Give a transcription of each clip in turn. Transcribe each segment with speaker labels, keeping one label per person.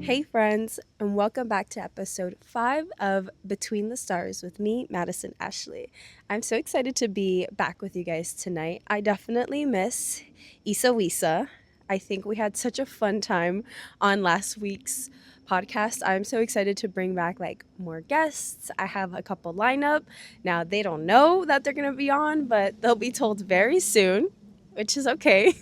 Speaker 1: Hey, friends, and welcome back to episode 5 of Between the Stars with me, Madison Ashley. I'm so excited to be back with you guys tonight. I definitely miss Issa Wisa. I think we had such a fun time on last week's podcast. I'm so excited to bring back more guests. I have a couple lineup. Now, they don't know that they're going to be on, but they'll be told very soon, which is okay.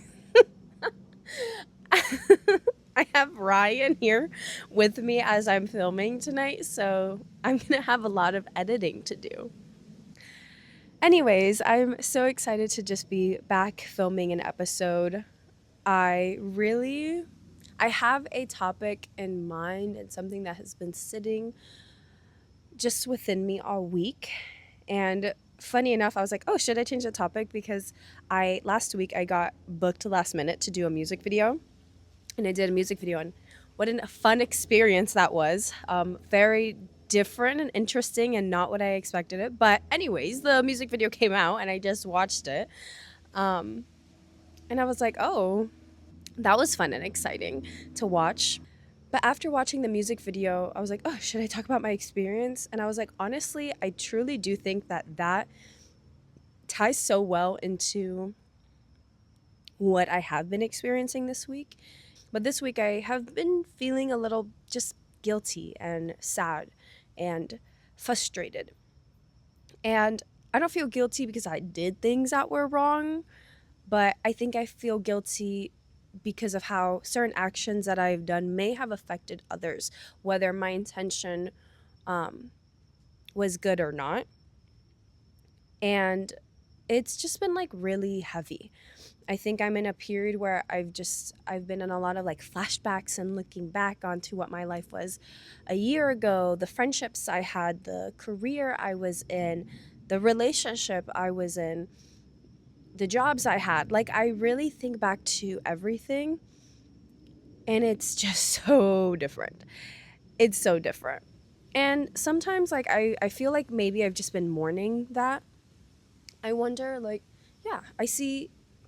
Speaker 1: I have Ryan here with me as I'm filming tonight, so I'm going to have a lot of editing to do. Anyways, I'm so excited to just be back filming an episode. I have a topic in mind and something that has been sitting just within me all week. And funny enough, I was like, "Oh, should I change the topic?" Because I last week I got booked last minute to do a music video, and I did a music video, and what a fun experience that was. Very different and interesting and not what I expected it. But anyways, the music video came out and I just watched it. Um, and I was like, oh, that was fun and exciting to watch. But after watching the music video, I was like, oh, should I talk about my experience? And I was like, honestly, I truly do think that ties so well into what I have been experiencing this week. But this week I have been feeling a little just guilty and sad and frustrated. And I don't feel guilty because I did things that were wrong, but I think I feel guilty because of how certain actions that I've done may have affected others, whether my intention um, was good or not. And it's just been really heavy. I think I'm in a period where I've been in a lot of flashbacks and looking back onto what my life was a year ago, the friendships I had, the career I was in, the relationship I was in, the jobs I had. I really think back to everything, and it's just so different. It's so different. And sometimes I feel like maybe I've just been mourning that. I wonder, yeah,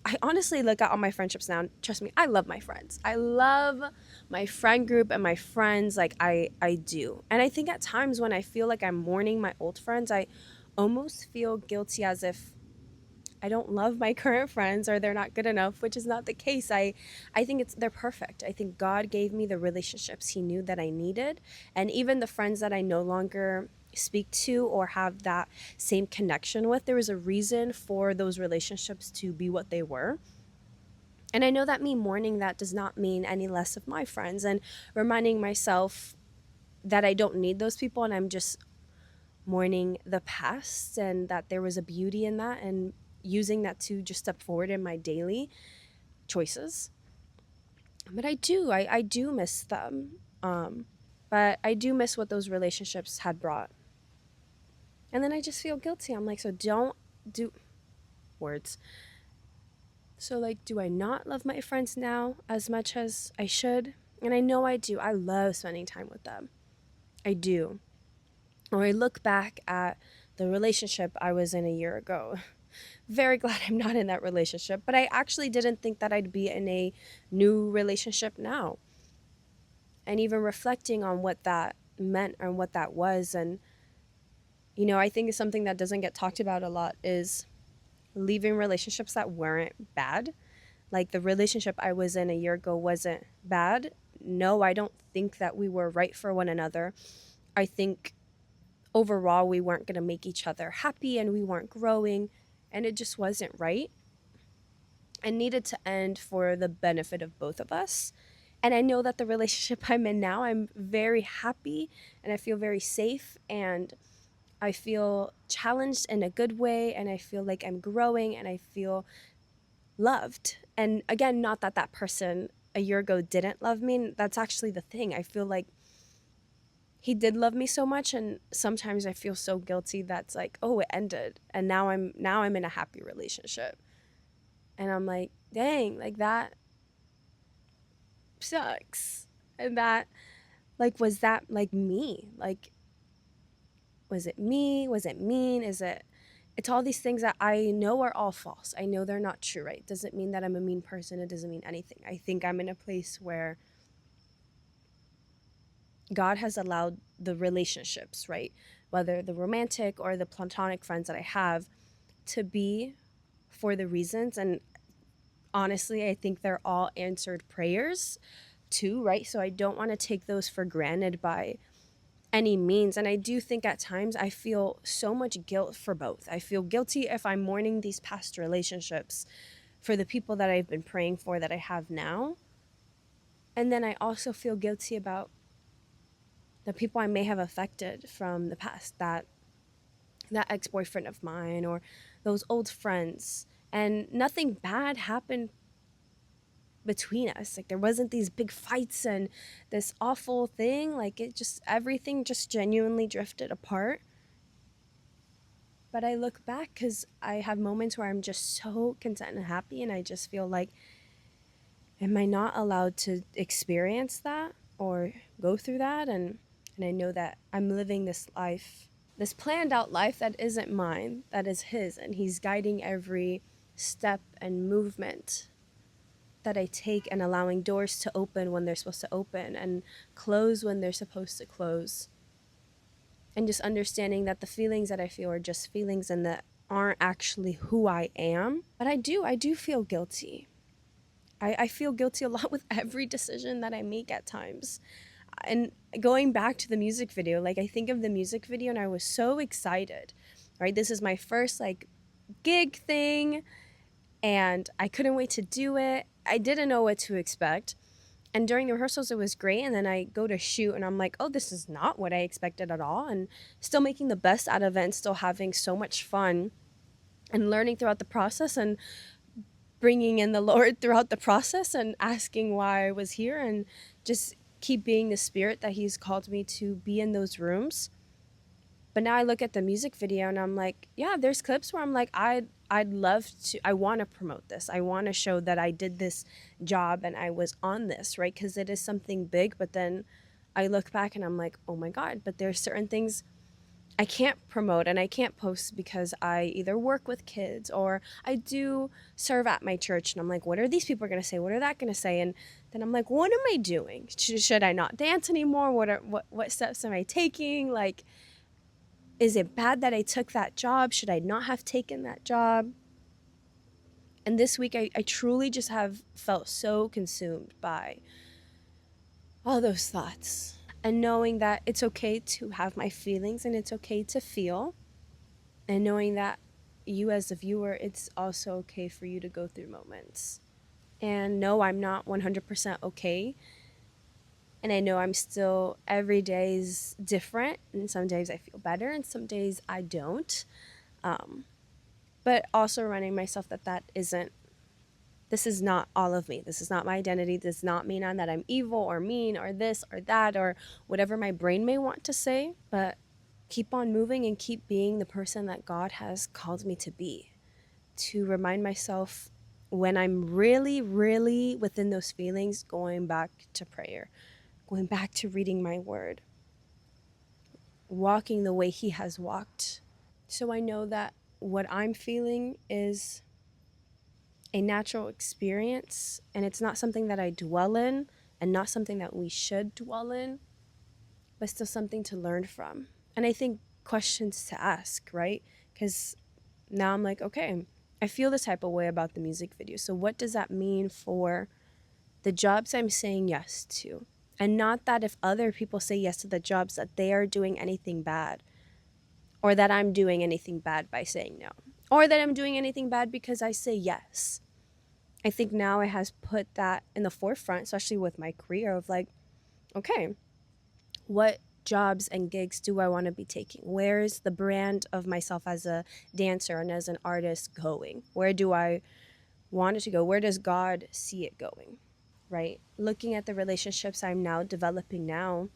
Speaker 1: I honestly look at all my friendships now. And trust me, I love my friends. I love my friend group and my friends. I do. And I think at times when I feel like I'm mourning my old friends, I almost feel guilty as if I don't love my current friends or they're not good enough, which is not the case. I think they're perfect. I think God gave me the relationships He knew that I needed, and even the friends that I no longer speak to or have that same connection with, there was a reason for those relationships to be what they were. And I know that me mourning that does not mean any less of my friends, and reminding myself that I don't need those people and I'm just mourning the past and that there was a beauty in that and using that to just step forward in my daily choices. But I do miss them. But I do miss what those relationships had brought. And then I just feel guilty. I'm like, so don't do words. So do I not love my friends now as much as I should? And I know I do. I love spending time with them. I do. Or I look back at the relationship I was in a year ago. Very glad I'm not in that relationship, but I actually didn't think that I'd be in a new relationship now. And even reflecting on what that meant and what that was. And, I think something that doesn't get talked about a lot is leaving relationships that weren't bad. Like the relationship I was in a year ago wasn't bad. No, I don't think that we were right for one another. I think overall we weren't going to make each other happy and we weren't growing, and it just wasn't right and needed to end for the benefit of both of us. And I know that the relationship I'm in now, I'm very happy and I feel very safe and I feel challenged in a good way, and I feel like I'm growing and I feel loved. And again, not that that person a year ago didn't love me. That's actually the thing. I feel like he did love me so much, and sometimes I feel so guilty that's like, oh, it ended and now I'm in a happy relationship. And I'm like, dang, that sucks. And that was that me? Was it me? Was it mean? It's all these things that I know are all false. I know they're not true, right? Doesn't mean that I'm a mean person. It doesn't mean anything. I think I'm in a place where God has allowed the relationships, right? Whether the romantic or the platonic friends that I have, to be for the reasons. And honestly, I think they're all answered prayers too, right? So I don't want to take those for granted by any means. And I do think at times I feel so much guilt for both. I feel guilty if I'm mourning these past relationships for the people that I've been praying for that I have now. And then I also feel guilty about the people I may have affected from the past, that ex-boyfriend of mine or those old friends. And nothing bad happened between us. Like there wasn't these big fights and this awful thing. Like it just, everything just genuinely drifted apart. But I look back because I have moments where I'm just so content and happy, and I just feel like, am I not allowed to experience that or go through that? And I know that I'm living this life, this planned out life that isn't mine, that is his, and he's guiding every step and movement that I take, and allowing doors to open when they're supposed to open and close when they're supposed to close. And just understanding that the feelings that I feel are just feelings and that aren't actually who I am. But I do feel guilty. I feel guilty a lot with every decision that I make at times. And going back to the music video, like I think of the music video and I was so excited, right? This is my first like gig thing and I couldn't wait to do it. I didn't know what to expect. And during the rehearsals, it was great. And then I go to shoot and I'm like, oh, this is not what I expected at all. And still making the best out of it and still having so much fun and learning throughout the process and bringing in the Lord throughout the process and asking why I was here and just keep being the spirit that he's called me to be in those rooms. But now I look at the music video and I'm like, yeah, there's clips where I'm like, I'd love to, I want to promote this. I want to show that I did this job and I was on this, right? Because it is something big. But then I look back and I'm like, oh my God, but there's certain things I can't promote and I can't post because I either work with kids or I do serve at my church. And I'm like, what are these people going to say? What are that going to say? And then I'm like, what am I doing? Should I not dance anymore? What steps am I taking? Like, is it bad that I took that job? Should I not have taken that job? And this week, I truly just have felt so consumed by all those thoughts. And knowing that it's okay to have my feelings and it's okay to feel. And knowing that you, as a viewer, it's also okay for you to go through moments. And no, I'm not 100% okay. And I know I'm still, every day is different. And some days I feel better and some days I don't. But also reminding myself that this is not all of me. This is not my identity. This does not mean that I'm evil or mean or this or that or whatever my brain may want to say. But keep on moving and keep being the person that God has called me to be. To remind myself when I'm really, really within those feelings, going back to prayer, going back to reading my word, walking the way he has walked. So I know that what I'm feeling is a natural experience and it's not something that I dwell in and not something that we should dwell in, but still something to learn from. And I think questions to ask, right? Because now I'm like, okay, I feel this type of way about the music video. So what does that mean for the jobs I'm saying yes to? And not that if other people say yes to the jobs that they are doing anything bad or that I'm doing anything bad by saying no or that I'm doing anything bad because I say yes. I think now it has put that in the forefront, especially with my career of like, okay, what jobs and gigs do I want to be taking? Where is the brand of myself as a dancer and as an artist going? Where do I want it to go? Where does God see it going? Right? Looking at the relationships I'm now developing now.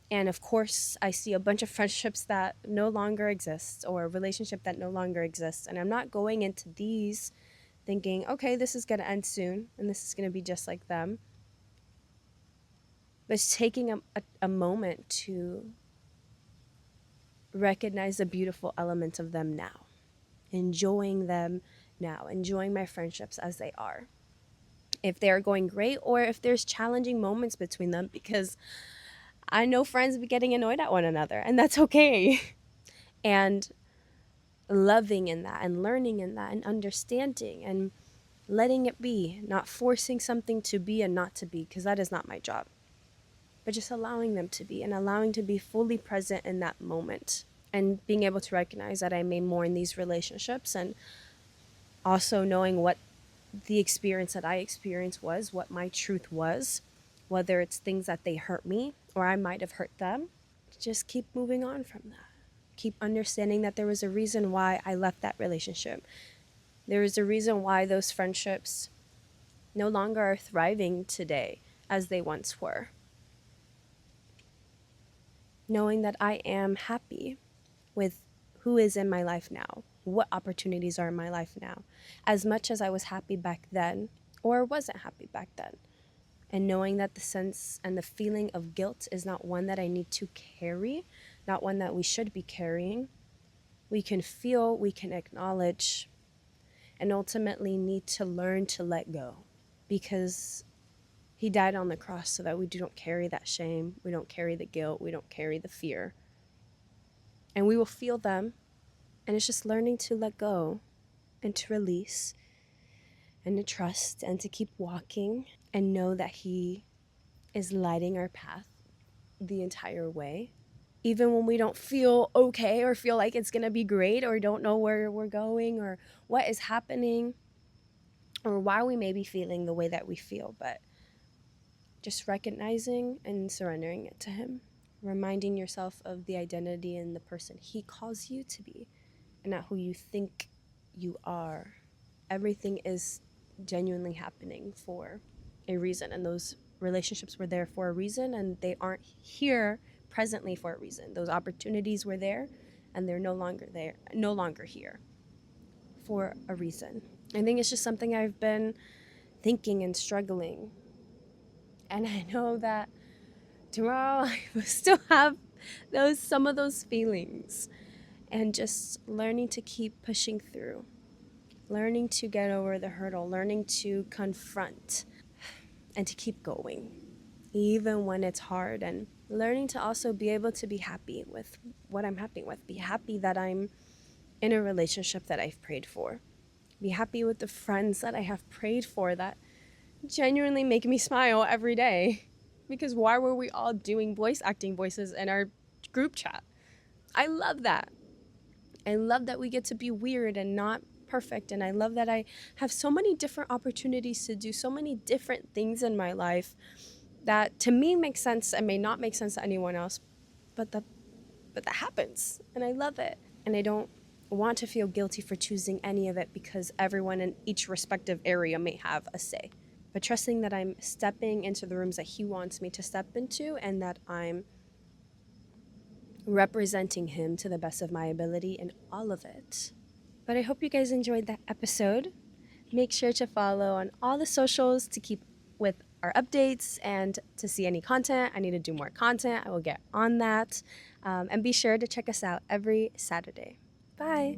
Speaker 1: And of course, I see a bunch of friendships that no longer exist or a relationship that no longer exists. And I'm not going into these thinking, okay, this is going to end soon and this is going to be just like them. But it's taking a moment to recognize the beautiful elements of them now, enjoying them now, enjoying my friendships as they are. If they're going great or if there's challenging moments between them, because I know friends be getting annoyed at one another, and that's okay. And loving in that and learning in that and understanding and letting it be, not forcing something to be and not to be, because that is not my job, but just allowing them to be and allowing to be fully present in that moment and being able to recognize that I may mourn these relationships and also knowing what the experience that I experienced was, what my truth was, whether it's things that they hurt me or I might have hurt them. Just keep moving on from that. Keep understanding that there was a reason why I left that relationship. There is a reason why those friendships no longer are thriving today as they once were. Knowing that I am happy with who is in my life now, what opportunities are in my life now, as much as I was happy back then or wasn't happy back then. And knowing that the sense and the feeling of guilt is not one that I need to carry, not one that we should be carrying. We can feel, we can acknowledge, and ultimately need to learn to let go, because he died on the cross so that we don't carry that shame, we don't carry the guilt, we don't carry the fear. And we will feel them, and it's just learning to let go and to release and to trust and to keep walking and know that he is lighting our path the entire way. Even when we don't feel okay or feel like it's gonna be great or don't know where we're going or what is happening or why we may be feeling the way that we feel, but just recognizing and surrendering it to him, reminding yourself of the identity and the person he calls you to be and not who you think you are. Everything is genuinely happening for a reason, and those relationships were there for a reason, and they aren't here presently for a reason. Those opportunities were there and they're no longer there, no longer here for a reason. I think it's just something I've been thinking and struggling, and I know that tomorrow I will still have some of those feelings, and just learning to keep pushing through, learning to get over the hurdle, learning to confront and to keep going even when it's hard, and learning to also be able to be happy with what I'm happy with, be happy that I'm in a relationship that I've prayed for, be happy with the friends that I have prayed for that genuinely make me smile every day. Because why were we all doing voice acting voices in our group chat? I love that. I love that we get to be weird and not perfect. And I love that I have so many different opportunities to do so many different things in my life that to me makes sense and may not make sense to anyone else. But that happens. And I love it. And I don't want to feel guilty for choosing any of it because everyone in each respective area may have a say. But trusting that I'm stepping into the rooms that he wants me to step into and that I'm representing him to the best of my ability in all of it. But I hope you guys enjoyed that episode. Make sure to follow on all the socials to keep with our updates and to see any content. I need to do more content. I will get on that. And be sure to check us out every Saturday. Bye.